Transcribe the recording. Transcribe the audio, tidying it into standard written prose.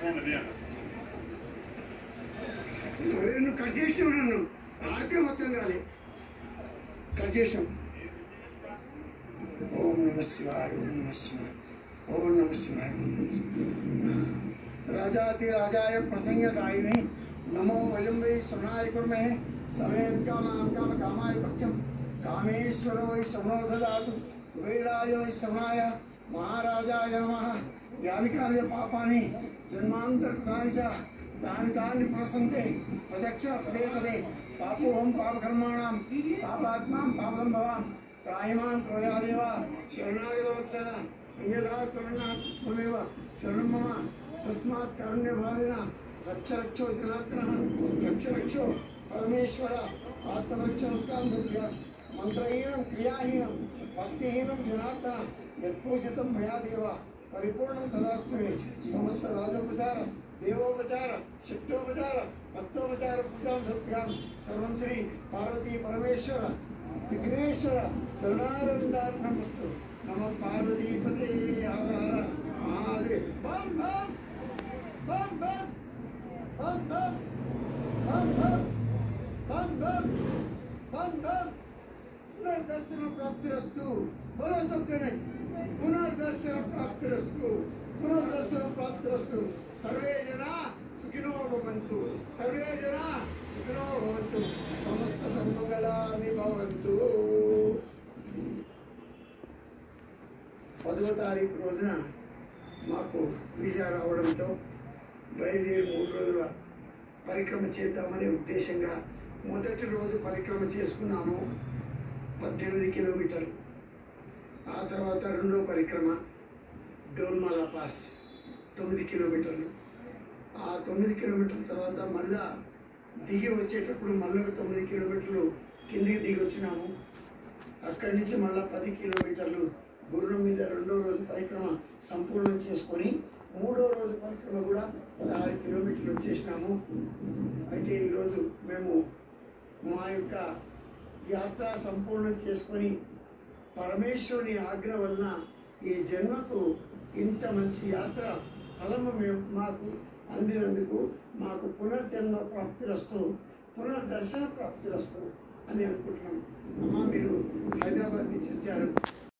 నువ్వు కట్ చేసావు, నన్ను ఆడితే మొత్తం కాలే కట్ చేసాం. ఓం నమ శివాయ, ఓం నమ శివాయ, ఓం నమ శివాయ. राजाति राजाय प्रसंग सायिने नमो वयं वै श्रवणाय कुर्महे समे कामाय भक्त्यं कामेश्वरो वै श्रवणो ददातु वैराय वै श्रवणाय महाराजाय नमः. यानि कानि पापानि जन्मान्तरकृतानि च तानि प्रसन्ते प्रत्यक्ष पदे पदे पापोऽहं पापकर्माणां पापात्मां पापसम्भवां त्रायमां प्रयादेव शरणागतवत्सल अन्यथा शरणात्ममेव शरणं मम तस्मात् कारुण्यभावेन रक्ष रक्षो जनार्दनः रक्ष रक्षो परमेश्वर आत्मरक्षणस्कां सभ्य मंत्रहीनं क्रियाहीनं भक्तिहीनं जनार्दन यत्पूजितं भयादेव परिपूर्णं तदास्तु मे. समस्त राजोपचार देवोपचार शक्तोपचार भक्तोपचार पूजां सभ्यां सर्वं श्री पार्वती परमेश्वर विघ्नेश्वर शरणारविन्दार्पणमस्तु. नमः पार्वतीपते हर हर महादेव. बम बम बम बम बम बम बम बम बम बम बम बम. पुनर्दर्शन प्राप्तिरस्तु. बोलो सबने पुनर्दर्शन प्राप्तिरस्तु, पुनर्दर्शन प्राप्तिरस्तु. सर्वे जना सुखिनो भवन्तु, सर्वे जना सुखिनो भवन्तु, समस्त धर्मगलानि भवन्तु. 10వ తారీఖు రోజున మాకు వీసా రావడంతో బయలుదేరి 3 రోజుల పరిక్రమ చేద్దామనే ఉద్దేశంగా మొదటి రోజు పరిక్రమ చేసుకున్నాము 18 కిలోమీటర్లు. ఆ తర్వాత రెండో పరిక్రమ డోల్మాలా పాస్ 9 కిలోమీటర్లు. ఆ 9 కిలోమీటర్ల తర్వాత మళ్ళా దిగి వచ్చేటప్పుడు మళ్ళీ 9 కిలోమీటర్లు కిందికి దిగి వచ్చినాము. అక్కడి నుంచి మళ్ళీ 10 కిలోమీటర్లు గుర్రం మీద రెండో రోజు పరిక్రమ సంపూర్ణం చేసుకొని మూడో రోజు పరిక్రమ కూడా 16 కిలోమీటర్లు వచ్చేసినాము. అయితే ఈరోజు మేము మా యొక్క యాత్ర సంపూర్ణం చేసుకొని పరమేశ్వరుని ఆజ్ఞ వలన ఈ జన్మకు ఇంత మంచి యాత్ర ఫలము మాకు అందినందుకు మాకు పునర్జన్మ ప్రాప్తిరస్తు, పునర్దర్శన ప్రాప్తిరస్తు అని అనుకుంటున్నాం. అమ్మ మీరు హైదరాబాద్ నుంచి వచ్చారు,